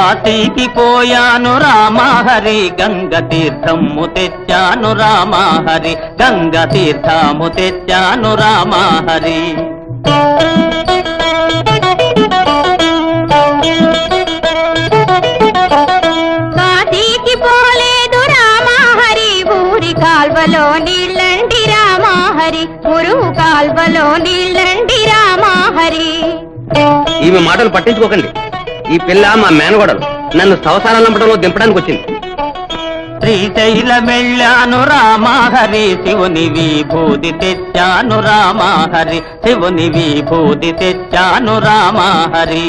కాశీకి పోయాను రామహరి గంగ తీర్థము తెచ్చాను రామహరి గంగ తీర్థము తెచ్చాను రామహరి కాశీకి పోలేదు రామహరి ఊరి కాల్వలో నీళ్ళండి రామహరి మురుగు కాల్వలో నీళ్ళండి రామహరి. ఈమె మాటలు పట్టించుకోకండి. ఈ పిల్ల మా మేనగోడలు నన్ను సంసారాల నంపడంలో దింపడానికి వచ్చింది. శ్రీశైలమెళ్ళాను రామహరి శివుని విభూతి తెచ్చాను రామహరి శివుని విభూతి తెచ్చాను రామహరి.